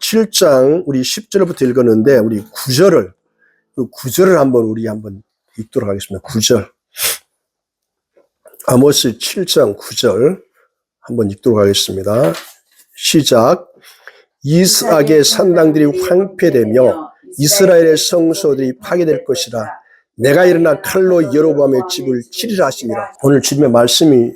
7장 우리 10절부터 읽었는데 우리 9절을 한번 읽도록 하겠습니다. 9절. 아모스 7장 9절 한번 읽도록 하겠습니다. 시작. 이스악의 산당들이 황폐되며 이스라엘의 성소들이 파괴될 것이라. 내가 일어나 칼로 여로보암의 집을 치리라 하시니라. 오늘 주님의 말씀이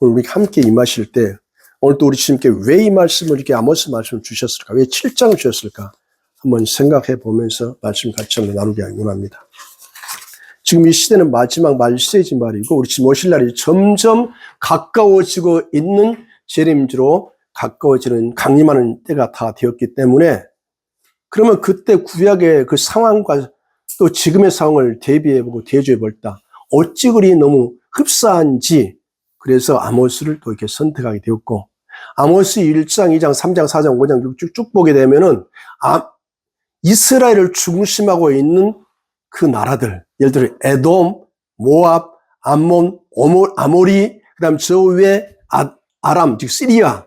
우리 함께 임하실 때 오늘 또 우리 주님께 왜 이 말씀을 이렇게 아모스 말씀을 주셨을까? 왜 7장을 주셨을까? 한번 생각해 보면서 말씀 같이 한번 나누기 원합니다. 지금 이 시대는 마지막 말세지 말이고 우리 지금 오실 날이 점점 가까워지고 있는 재림주로 가까워지는 강림하는 때가 다 되었기 때문에 그러면 그때 구약의 그 상황과 또 지금의 상황을 대비해보고 대조해볼다. 어찌 그리 너무 흡사한지 그래서 아모스를 또 이렇게 선택하게 되었고 아모스 1장, 2장, 3장, 4장, 5장, 6장 쭉 보게 되면은 이스라엘을 중심하고 있는 그 나라들 예를 들어 에돔, 모압, 암몬, 아모리 그 다음 저 위에 아람, 즉 시리아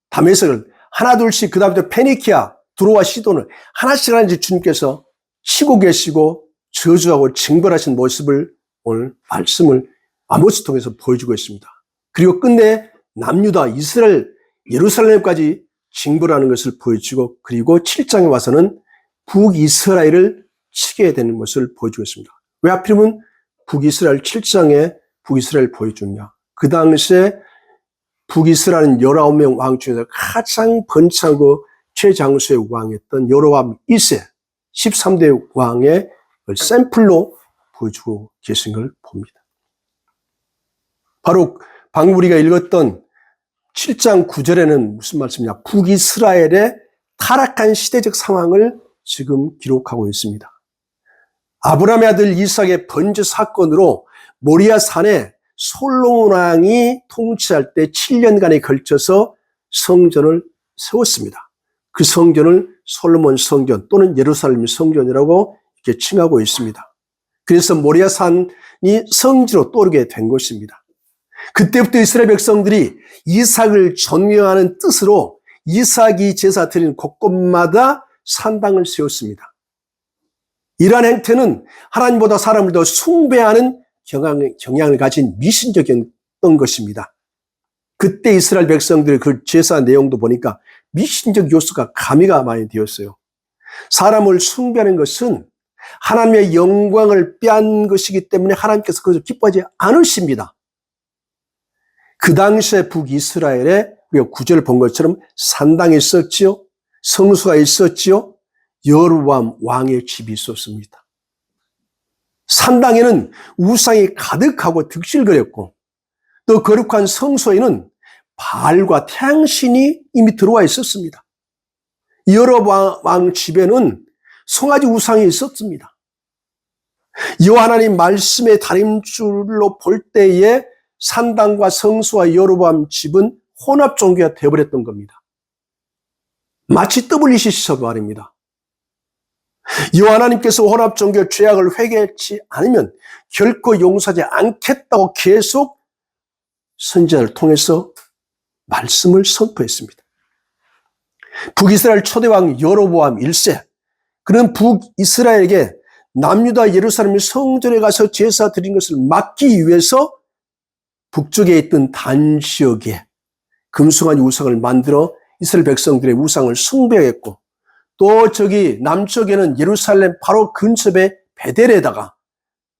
다메섹을 하나둘씩 그 다음에 페니키아, 두로와 시돈을 하나씩 주님께서 치고 계시고 저주하고 징벌하신 모습을 오늘 말씀을 아모스 통해서 보여주고 있습니다. 그리고 끝내 남유다, 이스라엘, 예루살렘까지 징벌하는 것을 보여주고 그리고 7장에 와서는 북이스라엘을 치게 되는 것을 보여주고 있습니다. 왜 하필이면 북이스라엘 7장에 북이스라엘을 보여주느냐. 그 당시에 북이스라엘은 19명 왕 중에서 가장 번창하고 최장수의 왕이었던 여로보암 2세 13대 왕의 샘플로 보여주고 계신 걸 봅니다. 바로 방금 우리가 읽었던 7장 9절에는 무슨 말씀이냐. 북이스라엘의 타락한 시대적 상황을 지금 기록하고 있습니다. 아브라함의 아들 이삭의 번제 사건으로 모리아 산에 솔로몬 왕이 통치할 때 7년간에 걸쳐서 성전을 세웠습니다. 그 성전을 솔로몬 성전 또는 예루살렘 성전이라고 이렇게 칭하고 있습니다. 그래서 모리아 산이 성지로 떠오르게 된 것입니다. 그때부터 이스라엘 백성들이 이삭을 존경하는 뜻으로 이삭이 제사 드리는 곳곳마다 산당을 세웠습니다. 이러한 행태는 하나님보다 사람을 더 숭배하는 경향을 가진 미신적이었던 것입니다. 그때 이스라엘 백성들의 그 제사 내용도 보니까 미신적 요소가 가미가 많이 되었어요. 사람을 숭배하는 것은 하나님의 영광을 빼앗는 것이기 때문에 하나님께서 그것을 기뻐하지 않으십니다. 그 당시에 북이스라엘에 우리가 9절을 본 것처럼 산당이 있었지요. 성수가 있었지요. 여로보암 왕의 집이 있었습니다. 산당에는 우상이 가득하고 득실거렸고 또 거룩한 성소에는 바알과 태양신이 이미 들어와 있었습니다. 여로보암 왕 집에는 송아지 우상이 있었습니다. 여호와 하나님 말씀의 다림줄로 볼 때에 산당과 성소와 여로보암 집은 혼합 종교가 되어버렸던 겁니다. 마치 WCC에서 말입니다. 여호와 하나님께서 혼합 종교 죄악을 회개하지 않으면 결코 용서하지 않겠다고 계속 선지자를 통해서 말씀을 선포했습니다. 북이스라엘 초대왕 여로보암 1세 그는 북이스라엘에게 남유다 예루살렘 성전에 가서 제사 드린 것을 막기 위해서 북쪽에 있던 단 지역에 금송아지 우상을 만들어 이스라엘 백성들의 우상을 숭배했고 또 저기 남쪽에는 예루살렘 바로 근처에 베델에다가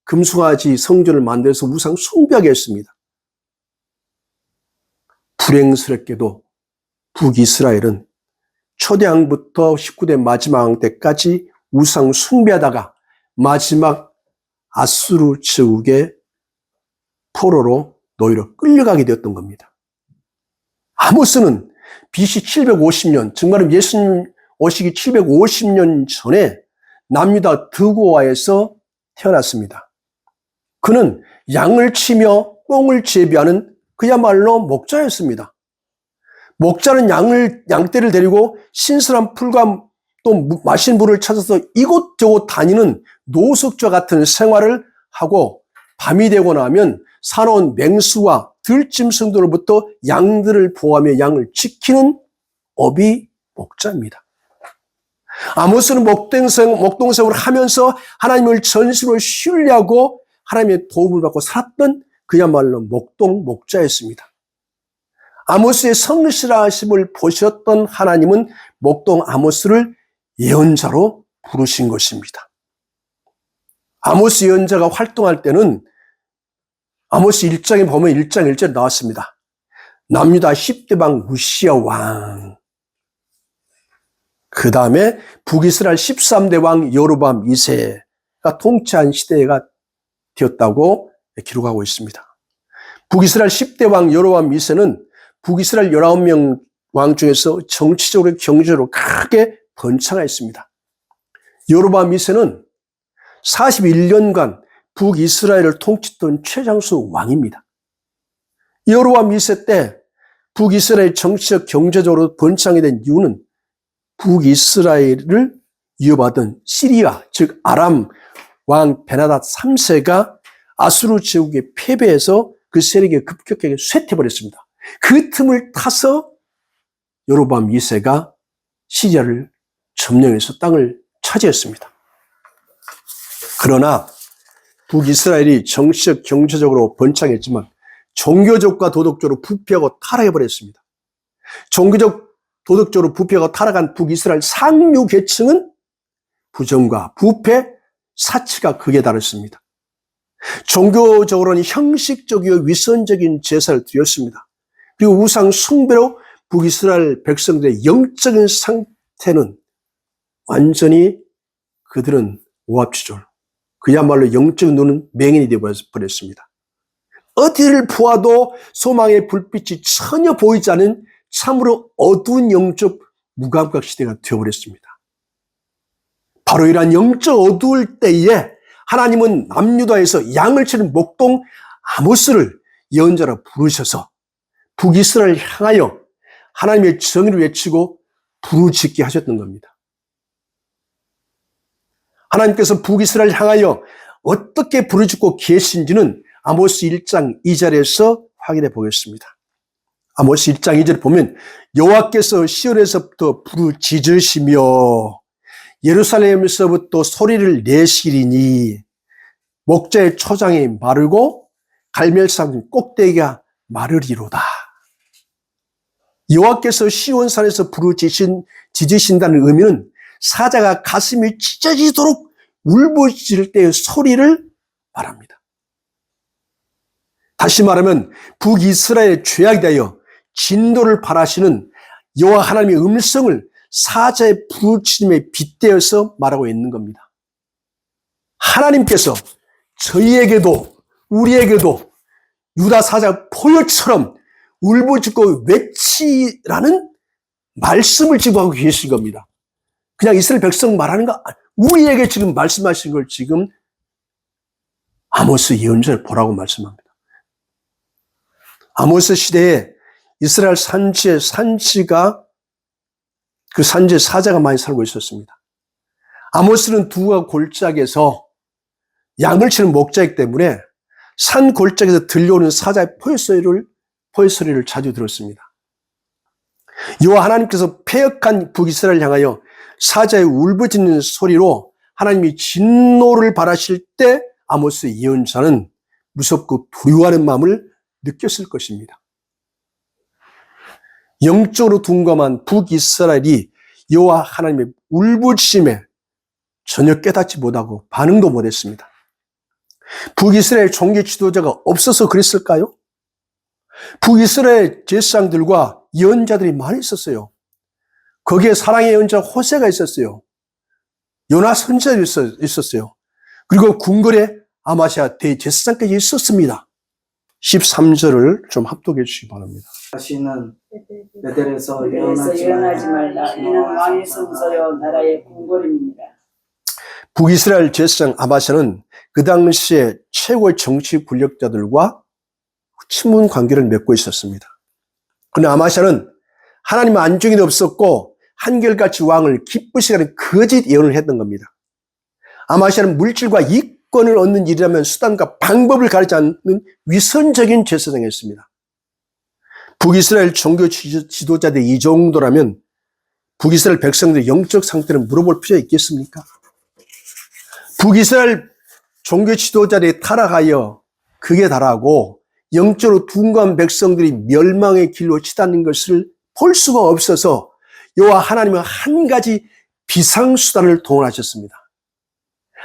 금송아지 성전을 만들어서 우상 숭배하게 했습니다. 불행스럽게도 북이스라엘은 초대왕부터 19대 마지막 왕 때까지 우상 숭배하다가 마지막 아수르 제국의 포로로 노예로 끌려가게 되었던 겁니다. 아모스는 BC 750년, 정말은 예수님 오시기 750년 전에 남유다 드고아에서 태어났습니다. 그는 양을 치며 똥을 재배하는 그야말로 목자였습니다. 목자는 양떼를 데리고 신선한 풀과 또 마신 물을 찾아서 이곳저곳 다니는 노숙자 같은 생활을 하고 밤이 되고 나면 사나운 맹수와 들짐승들로부터 양들을 보호하며 양을 지키는 업이 목자입니다. 아모스는 목동생을 하면서 하나님을 전심으로 신뢰하고 하나님의 도움을 받고 살았던 그야말로 목동목자였습니다. 아모스의 성실하심을 보셨던 하나님은 목동 아모스를 예언자로 부르신 것입니다. 아모스 예언자가 활동할 때는 아모스 1장에 보면 1장 1절에 나왔습니다. 남유다 10대방 우시야 왕, 그 다음에 북이스라엘 13대 왕 여로보암 2세가 통치한 시대가 되었다고 기록하고 있습니다. 북이스라엘 10대 왕 여로보암 2세는 북이스라엘 19명 왕 중에서 정치적으로 경제적으로 크게 번창하였습니다. 여로보암 2세는 41년간 북이스라엘을 통치했던 최장수 왕입니다. 여로보암 2세 때 북이스라엘 정치적 경제적으로 번창이 된 이유는 북이스라엘을 이어받은 시리아, 즉 아람 왕 베나닷 3세가 아수르 제국에 패배해서 그 세력이 급격하게 쇠퇴해버렸습니다. 그 틈을 타서 여로보암 2세가 시리아를 점령해서 땅을 차지했습니다. 그러나 북이스라엘이 정치적 경제적으로 번창했지만 종교적과 도덕적으로 부패하고 타락해버렸습니다. 종교적 도덕적으로 부패하고 타락한 북이스라엘 상류 계층은 부정과 부패, 사치가 극에 달했습니다. 종교적으로는 형식적이고 위선적인 제사를 드렸습니다. 그리고 우상 숭배로 북이스라엘 백성들의 영적인 상태는 완전히 그들은 오합지졸, 그야말로 영적 눈은 맹인이 되어버렸습니다. 어디를 보아도 소망의 불빛이 전혀 보이지 않은 참으로 어두운 영적 무감각 시대가 되어버렸습니다. 바로 이러한 영적 어두울 때에 하나님은 남유다에서 양을 치는 목동 아모스를 예언자로 부르셔서 북이스라엘을 향하여 하나님의 정의를 외치고 부르짖게 하셨던 겁니다. 하나님께서 북이스라엘을 향하여 어떻게 부르짖고 계신지는 아모스 1장 2절에서 확인해 보겠습니다. 아모스 1장 2절에 보면 여호와께서 시온에서부터 부르짖으시며 예루살렘에서부터 소리를 내시리니 목자의 초장이 마르고 갈멜산 꼭대기가 마르리로다. 여호와께서 시온산에서 부르짖으신다는 의미는 사자가 가슴이 찢어지도록 울부짖을 때의 소리를 말합니다. 다시 말하면 북이스라엘의 죄악에 대하여 진노를 바라시는 여호와 하나님의 음성을 사자의 부르짖음에 빗대어서 말하고 있는 겁니다. 하나님께서 저희에게도 우리에게도 유다 사자 포효처럼 울부짖고 외치라는 말씀을 지금 하고 계신 겁니다. 그냥 이스라엘 백성 말하는 거, 우리에게 지금 말씀하신 걸 지금 아모스 예언자를 보라고 말씀합니다. 아모스 시대에 이스라엘 산지가 그 산지에 사자가 많이 살고 있었습니다. 아모스는 두가 골짜기에서 양을 치는 목자이기 때문에 산 골짜기에서 들려오는 사자의 포효소리를 자주 들었습니다. 여호와 하나님께서 패역한 북이스라엘을 향하여 사자의 울부짖는 소리로 하나님이 진노를 바라실 때 아모스 예언자는 무섭고 두려워하는 마음을 느꼈을 것입니다. 영적으로 둔감한 북이스라엘이 여호와 하나님의 울부짖음에 전혀 깨닫지 못하고 반응도 못했습니다. 북이스라엘 종교 지도자가 없어서 그랬을까요? 북이스라엘 제사장들과 예언자들이 많이 있었어요. 거기에 사랑의 예언자 호세가 있었어요. 요나 선지자도 있었어요. 그리고 궁궐에 아마시아 대제사장까지 있었습니다. 13절을 좀 합독해 주시기 바랍니다. 다시는 베델에서 예언하지 말라. 이는 왕의 성소요 나라의 궁궐입니다. 북이스라엘 제사장 아마샤는 그 당시에 최고의 정치 권력자들과 친분 관계를 맺고 있었습니다. 그러나 아마샤는 하나님의 안정이 없었고 한결같이 왕을 기쁘시게 하는 거짓 예언을 했던 겁니다. 아마샤는 물질과 이권을 얻는 일이라면 수단과 방법을 가리지 않는 위선적인 제사장이었습니다. 북이스라엘 종교 지도자들이 이 정도라면 북이스라엘 백성들의 영적 상태를 물어볼 필요가 있겠습니까? 북이스라엘 종교 지도자들이 타락하여 극에 달하고 영적으로 둔감한 백성들이 멸망의 길로 치닫는 것을 볼 수가 없어서 여호와 하나님은 한 가지 비상수단을 동원하셨습니다.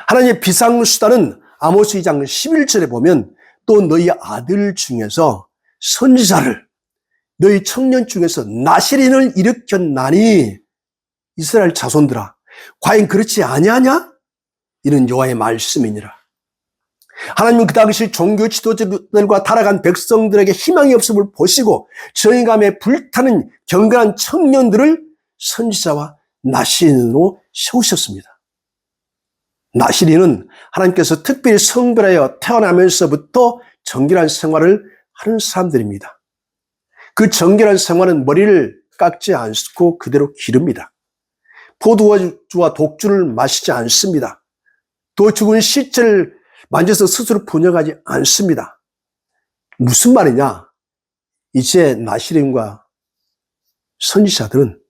하나님의 비상수단은 아모스 2장 11절에 보면 또 너희 아들 중에서 선지자를 너희 청년 중에서 나시린을 일으켰나니 이스라엘 자손들아 과연 그렇지 아니하냐? 이는 여호와의 말씀이니라. 하나님은 그 당시 종교 지도자들과 타락한 백성들에게 희망이 없음을 보시고 정의감에 불타는 경건한 청년들을 선지자와 나시린으로 세우셨습니다. 나시린은 하나님께서 특별히 성별하여 태어나면서부터 정결한 생활을 하는 사람들입니다. 그 정결한 생활은 머리를 깎지 않고 그대로 기릅니다. 포도주와 독주를 마시지 않습니다. 또 죽은 시체를 만져서 스스로 분열하지 않습니다. 무슨 말이냐? 이제 나시린과 선지자들은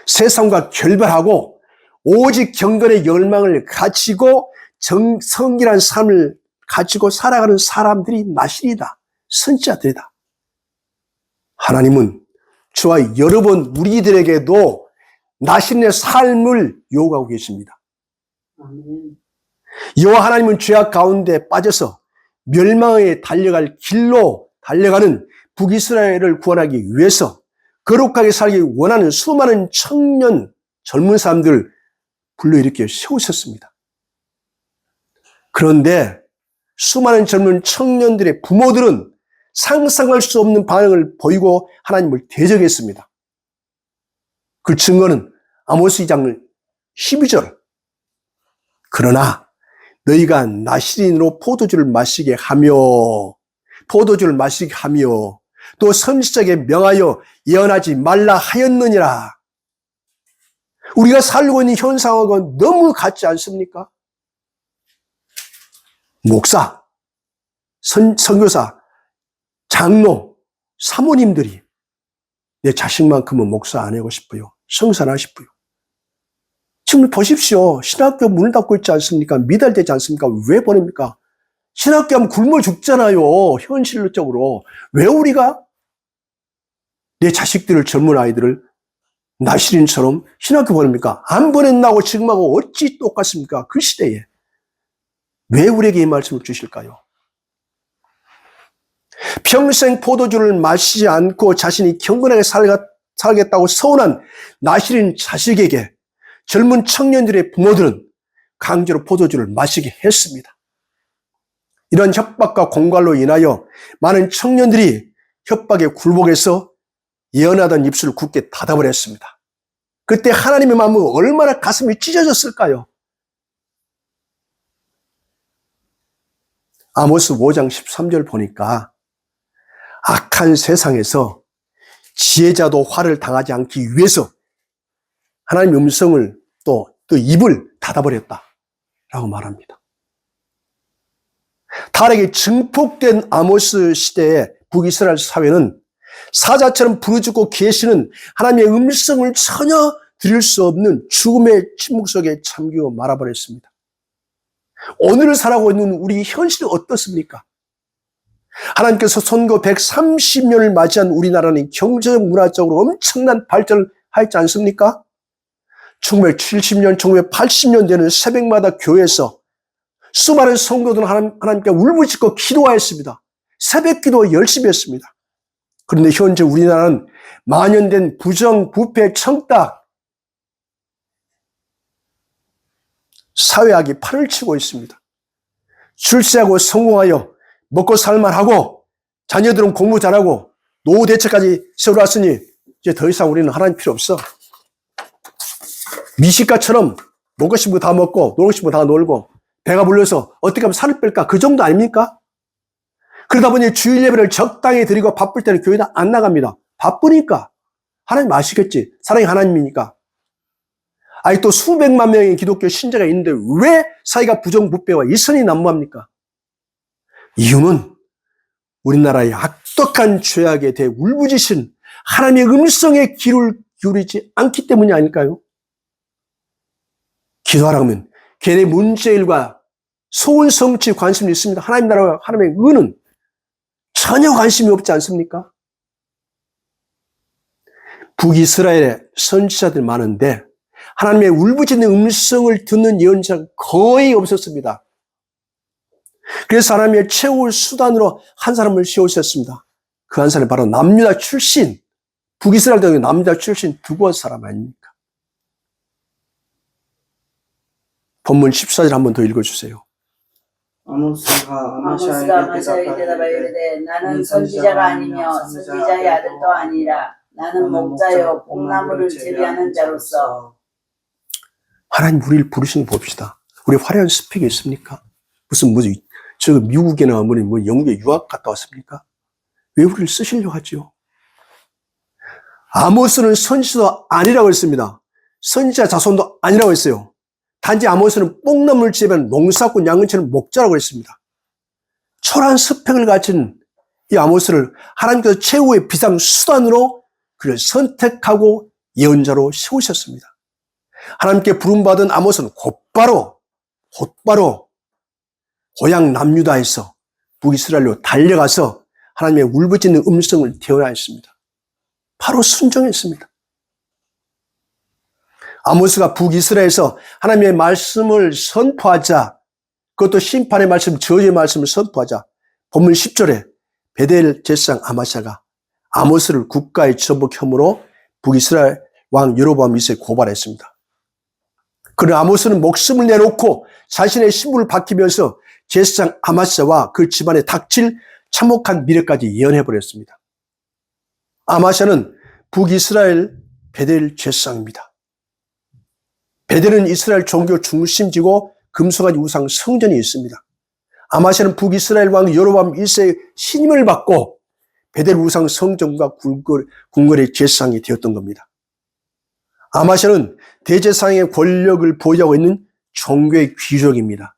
세상과 결별하고 오직 경건의 열망을 가지고 성결한 삶을 가지고 살아가는 사람들이 나시린이다. 선지자들이다. 하나님은 저와 여러분 우리들에게도 나시린의 삶을 요구하고 계십니다. 아멘. 여호와 하나님은 죄악 가운데 빠져서 멸망에 달려갈 길로 달려가는 북이스라엘을 구원하기 위해서 거룩하게 살기 원하는 수많은 청년, 젊은 사람들을 불러일으켜 세우셨습니다. 그런데 수많은 젊은 청년들의 부모들은 상상할 수 없는 반응을 보이고 하나님을 대적했습니다. 그 증거는 아모스 2장 12절. 그러나 너희가 나시린으로 포도주를 마시게 하며 또 선지자에게 명하여 예언하지 말라 하였느니라. 우리가 살고 있는 현상하고 너무 같지 않습니까? 목사, 선교사, 장로, 사모님들이 내 자식만큼은 목사 안 하고 싶어요. 성사 안 하고 싶어요. 지금 보십시오. 신학교 문을 닫고 있지 않습니까? 미달되지 않습니까? 왜 보냅니까? 신학교 하면 굶어 죽잖아요. 현실적으로. 왜 우리가 내 자식들을, 젊은 아이들을 나시린처럼 신학교 보냅니까? 안 보냈나고 지금하고 어찌 똑같습니까? 그 시대에. 왜 우리에게 이 말씀을 주실까요? 평생 포도주를 마시지 않고 자신이 경건하게 살겠다고 서운한 나시린 자식에게 젊은 청년들의 부모들은 강제로 포도주를 마시게 했습니다. 이런 협박과 공갈로 인하여 많은 청년들이 협박에 굴복해서 예언하던 입술을 굳게 닫아버렸습니다. 그때 하나님의 마음은 얼마나 가슴이 찢어졌을까요? 아모스 5장 13절 보니까 악한 세상에서 지혜자도 화를 당하지 않기 위해서 하나님의 음성을 또 입을 닫아버렸다라고 말합니다. 타락이 증폭된 아모스 시대의 북이스라엘 사회는 사자처럼 부르짖고 계시는 하나님의 음성을 전혀 들을 수 없는 죽음의 침묵 속에 잠기고 말아버렸습니다. 오늘을 살아가고 있는 우리 현실은 어떻습니까? 하나님께서 선거 130년을 맞이한 우리나라는 경제적, 문화적으로 엄청난 발전을 하였지 않습니까? 1970년, 1980년 되는 새벽마다 교회에서 수많은 성도들은 하나님께 울부짖고 기도하였습니다. 새벽 기도 열심히 했습니다. 그런데 현재 우리나라는 만연된 부정, 부패, 청탁, 사회악이 판을 치고 있습니다. 출세하고 성공하여 먹고 살만하고 자녀들은 공부 잘하고 노후 대책까지 세워놨으니 이제 더 이상 우리는 하나님 필요 없어. 미식가처럼 먹고 싶은 거 다 먹고 놀고 싶은 거 다 놀고 배가 불러서 어떻게 하면 살을 뺄까? 그 정도 아닙니까? 그러다 보니 주일 예배를 적당히 드리고 바쁠 때는 교회도 안 나갑니다. 바쁘니까. 하나님 아시겠지? 사랑이 하나님이니까. 아니 또 수백만 명의 기독교 신자가 있는데 왜 사회가 부정부패와 일선이 난무합니까? 이유는 우리나라의 악독한 죄악에 대해 울부짖은 하나님의 음성의 귀를 기울이지 않기 때문이 아닐까요? 기도하라고 하면 걔네 문제일과 소원 성취에 관심이 있습니다. 하나님 나라와 하나님의 의는 전혀 관심이 없지 않습니까? 북이스라엘에 선지자들 많은데 하나님의 울부짖는 음성을 듣는 예언자가 거의 없었습니다. 그래서 하나님의 최후 수단으로 한 사람을 세우셨습니다. 그 한 사람이 바로 남유다 출신, 북이스라엘 땅의 남유다 출신 두고 사람 아닙니까? 본문 14절 한번 더 읽어주세요. 아모스가 아마샤에게 대답하여 이르되 나는 선지자가 아니며 선지자의 아들도 아니라 나는 목자요 뽕나무를 재배하는 자로서. 하나님 우리를 부르시는 거 봅시다. 우리 화려한 스펙이 있습니까? 무슨 저 미국이나 영국에 유학 갔다 왔습니까? 왜 우리를 쓰시려고 하죠? 아모스는 선지자도 아니라고 했습니다. 선지자 자손도 아니라고 했어요. 단지 아모스는 뽕나무를 재배하는 농사꾼 양근처럼 목자라고 했습니다. 초라한 스펙을 가진 이 아모스를 하나님께서 최후의 비상 수단으로 그를 선택하고 예언자로 세우셨습니다. 하나님께 부름받은 아모스는 곧바로 고향 남유다에서 북이스라엘로 달려가서 하나님의 울부짖는 음성을 대언하였습니다. 했습니다. 바로 순종했습니다. 아모스가 북이스라엘에서 하나님의 말씀을 선포하자, 그것도 심판의 말씀, 저주의 말씀을 선포하자, 본문 10절에 베델 제사장 아마샤가 아모스를 국가의 전복 혐의로 북이스라엘 왕 여로보암 2세에 고발했습니다. 그러나 아모스는 목숨을 내놓고 자신의 신분을 바뀌면서 제사장 아마샤와 그 집안에 닥칠 참혹한 미래까지 예언해버렸습니다. 아마샤는 북이스라엘 베델 제사장입니다. 베델은 이스라엘 종교 중심지고 금송아지 우상 성전이 있습니다. 아마샤는 북이스라엘 왕 여로보암 1세의 신임을 받고 베델 우상 성전과 궁궐의 제사장이 되었던 겁니다. 아마샤는 대제사장의 권력을 보유하고 있는 종교의 귀족입니다.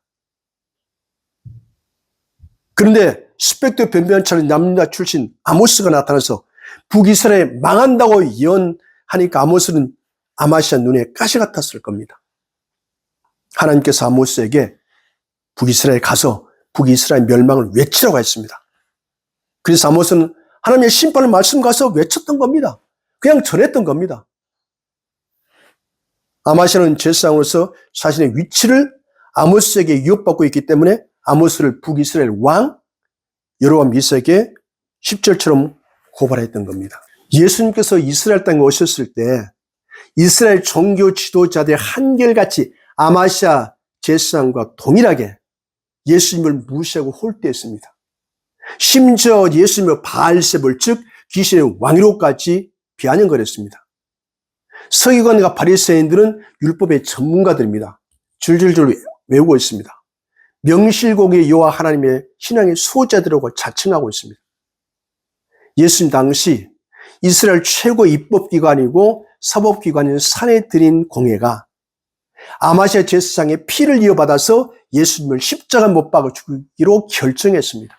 그런데 스펙도 변변치 않은 남유다 출신 아모스가 나타나서 북이스라엘 망한다고 예언하니까 아모스는 아마샤 눈에 가시 같았을 겁니다. 하나님께서 아모스에게 북이스라엘 가서 북이스라엘 멸망을 외치라고 했습니다. 그래서 아모스는 하나님의 심판을 말씀 가서 외쳤던 겁니다. 그냥 전했던 겁니다. 아마샤는 제사장으로서 자신의 위치를 아모스에게 위협받고 있기 때문에 아모스를 북이스라엘 왕 여로보암 2세에게 10절처럼 고발했던 겁니다. 예수님께서 이스라엘 땅에 오셨을 때 이스라엘 종교 지도자들의 한결같이 아마샤 제사장과 동일하게 예수님을 무시하고 홀대했습니다. 심지어 예수님을 바알세불 즉 귀신의 왕으로까지 비아냥거렸습니다. 서기관과 바리새인들은 율법의 전문가들입니다. 줄줄줄 외우고 있습니다. 명실공히 여호와 하나님의 신앙의 수호자들이라고 자칭하고 있습니다. 예수님 당시 이스라엘 최고 입법기관이고 사법기관인 산헤드린 공회가 아마샤 제사장의 피를 이어받아서 예수님을 십자가 못 박아 죽이기로 결정했습니다.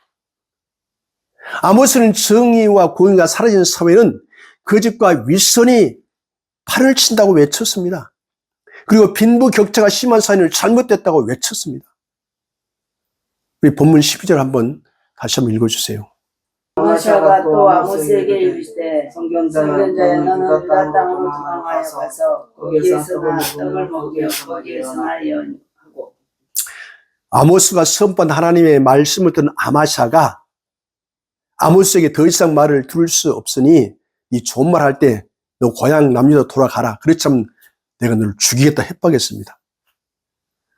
아모스는 정의와 공의가 사라진 사회는 거짓과 윗선이 팔을 친다고 외쳤습니다. 그리고 빈부격차가 심한 사회는 잘못됐다고 외쳤습니다. 우리 본문 12절 한번 다시 한번 읽어주세요. 아마샤가 또 아모스에게 이르시되 성경자야 너는 유다 땅으로 도망하여 가서 거기에서나 떡을 먹여 거기에서나 예언하고. 아모스가 선포한 하나님의 말씀을 듣는 아마샤가 아모스에게 더 이상 말을 들을 수 없으니 이 좋은 말 할 때 너 고향 남유다 돌아가라. 그렇지 않으면 내가 너를 죽이겠다 협박했습니다.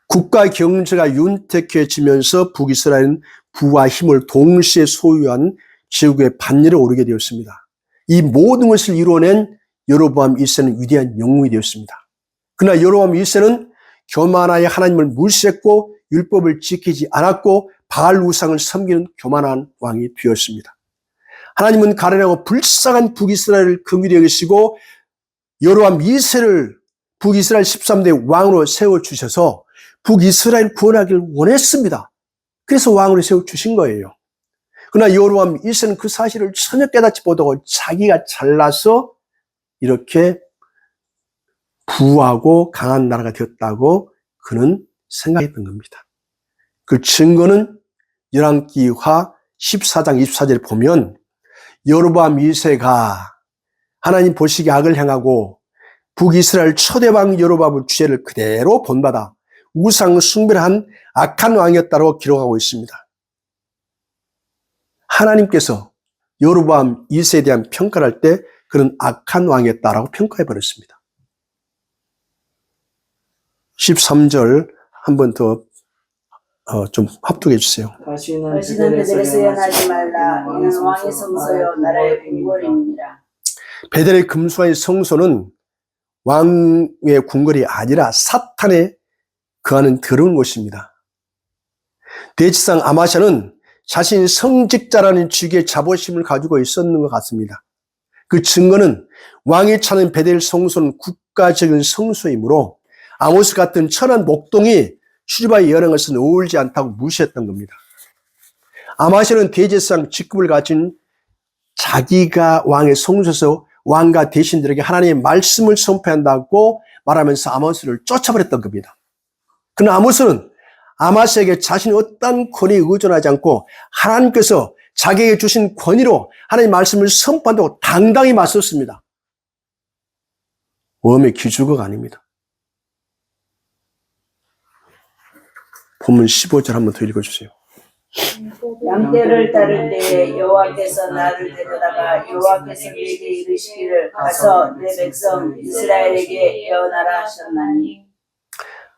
국가 경제가 윤택해지면서 북이스라엘은 부와 힘을 동시에 소유한 지옥의 반열에 오르게 되었습니다. 이 모든 것을 이루어낸 여로보암 1세는 위대한 영웅이 되었습니다. 그러나 여로보암 1세는 교만하여 하나님을 무시했고 율법을 지키지 않았고 바알 우상을 섬기는 교만한 왕이 되었습니다. 하나님은 가련하고 불쌍한 북이스라엘을 긍휼히 여기시고 여로보암 2세를 북이스라엘 13대 왕으로 세워주셔서 북이스라엘 구원하기를 원했습니다. 그래서 왕으로 세워주신 거예요. 그러나 여로보암 1세는 그 사실을 전혀 깨닫지 못하고 자기가 잘나서 이렇게 부하고 강한 나라가 되었다고 그는 생각했던 겁니다. 그 증거는 열왕기하 14장 24절에 보면 여로보암 2세가 하나님 보시기에 악을 행하고 북이스라엘 초대왕 여로보암의 죄를 그대로 본받아 우상 숭배를 한 악한 왕이었다고 기록하고 있습니다. 하나님께서 여로보암 2세에 대한 평가를 할 때 그는 악한 왕이었다라고 평가해 버렸습니다. 13절 한 번 더 좀 합독해 주세요. 다시는 베델에서 연하지 말라. 이는 왕의 성소요 나라의 궁궐임이니라. 베델의 금수와의 성소는 왕의 궁궐이 아니라 사탄의 거하는 더러운 곳입니다. 대지상 아마샤는 자신이 성직자라는 직의 자부심을 가지고 있었는 것 같습니다. 그 증거는 왕이 차는 베델 성소는 국가적인 성소이므로 아모스 같은 천한 목동이 출입하여 여는 것은 어울리지 않다고 무시했던 겁니다. 아마샤는 대제사장 직급을 가진 자기가 왕의 성소에서 왕과 대신들에게 하나님의 말씀을 선포한다고 말하면서 아모스를 쫓아버렸던 겁니다. 그러나 아모스는 아마샤에게 자신이 어떤 권위에 의존하지 않고 하나님께서 자기에게 주신 권위로 하나님의 말씀을 선포한다고 당당히 맞섰습니다. 웜의 기주거가 아닙니다. 본문 15절 한번 더 읽어주세요. 양떼를 따를 때에 여호와께서 나를 데려다가 여호와께서 내게 이르시기를 가서 내 백성 이스라엘에게 예언하라 하셨나니.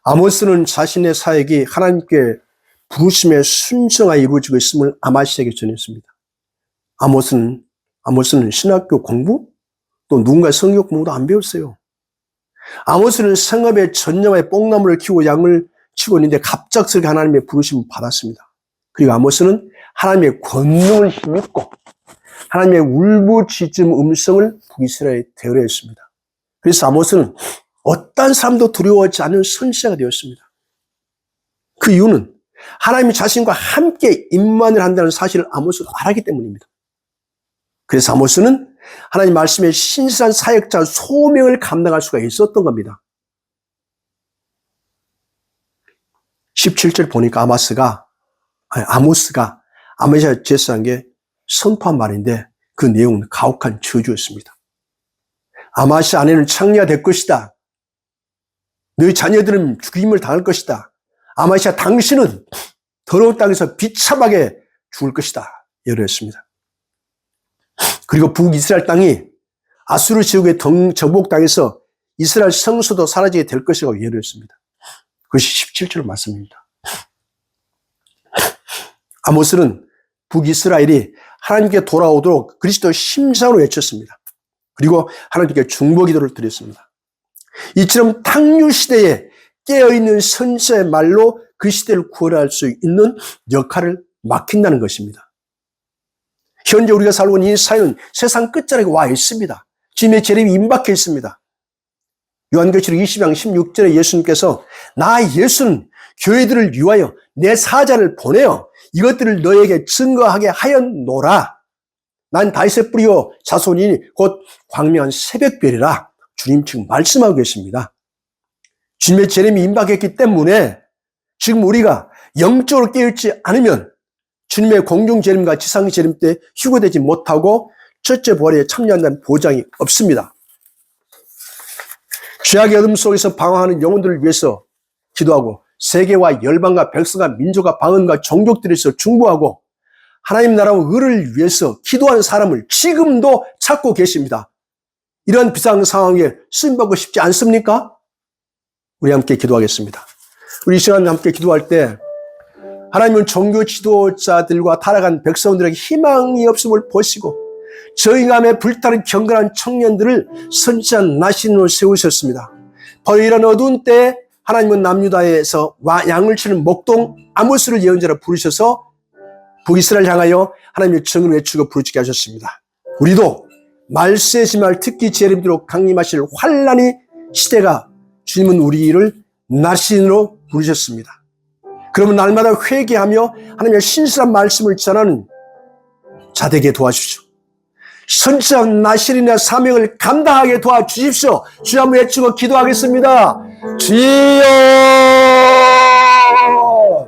아모스는 자신의 사역이 하나님께 부르심에 순종하여 이루어지고 있음을 아마시에게 전했습니다. 아모스는 신학교 공부 또 누군가 성경 공부도 안 배웠어요. 아모스는 성읍에 전념하여 뽕나무를 키우고 양을 치고 있는데 갑작스럽게 하나님의 부르심을 받았습니다. 그리고 아모스는 하나님의 권능을 힘입고 하나님의 울부짖음 음성을 북이스라엘에 대언했습니다. 그래서 아모스는 어떤 사람도 두려워하지 않는 선지자가 되었습니다. 그 이유는 하나님이 자신과 함께 임만을 한다는 사실을 아모스가 알았기 때문입니다. 그래서 아모스는 하나님 말씀의 신실한 사역자 소명을 감당할 수가 있었던 겁니다. 17절 보니까 아모스가 아마샤 제사장에게 선포한 말인데 그 내용은 가혹한 저주였습니다. 아마샤 아내는 창녀가 될 것이다. 너희 자녀들은 죽임을 당할 것이다. 아마샤 당신은 더러운 땅에서 비참하게 죽을 것이다. 예언했습니다. 그리고 북이스라엘 땅이 아수르 제국의 정복당해서 이스라엘 성소도 사라지게 될 것이라고 예언했습니다. 그것이 17절 말씀입니다. 아모스는 북이스라엘이 하나님께 돌아오도록 그리스도의 심장으로 외쳤습니다. 그리고 하나님께 중보기도를 드렸습니다. 이처럼 탕류 시대에 깨어있는 선지자의 말로 그 시대를 구원할 수 있는 역할을 맡긴다는 것입니다. 현재 우리가 살고 있는 이 사회는 세상 끝자락에 와 있습니다. 주님의 재림이 임박해 있습니다. 요한계시록 20장 16절에 예수님께서 나 예수는 교회들을 위하여 내 사자를 보내어 이것들을 너에게 증거하게 하였노라. 난 다윗의 뿌리요 자손이니 곧 광명한 새벽별이라 주님 지금 말씀하고 계십니다. 주님의 재림이 임박했기 때문에 지금 우리가 영적으로 깨어있지 않으면 주님의 공중 재림과 지상 재림 때 휴거되지 못하고 첫째 부활에 참여한다는 보장이 없습니다. 죄악의 어둠 속에서 방황하는 영혼들을 위해서 기도하고 세계와 열방과 백성과 민족과 방언과 종족들에서 중보하고 하나님 나라와 의를 위해서 기도하는 사람을 지금도 찾고 계십니다. 이런 비상 상황에 쓰임받고 싶지 않습니까? 우리 함께 기도하겠습니다. 우리 이 시간 함께 기도할 때 하나님은 종교 지도자들과 타락한 백성들에게 희망이 없음을 보시고 저희감에 불타는 경건한 청년들을 선지자 나신으로 세우셨습니다. 바로 이런 어두운 때에 하나님은 남유다에서 양을 치는 목동 아모스를 예언자로 부르셔서 북이스라엘 향하여 하나님의 정을 외치고 부르짖게 하셨습니다. 우리도 말세지말 특히 재림대로 강림하실 환란의 시대가 주님은 우리를 나신으로 부르셨습니다. 그러면 날마다 회개하며 하나님의 신실한 말씀을 전하는 자되게 도와주십시오. 선지자 나실인의 사명을 감당하게 도와주십시오. 주여 한번 외치고 기도하겠습니다. 주여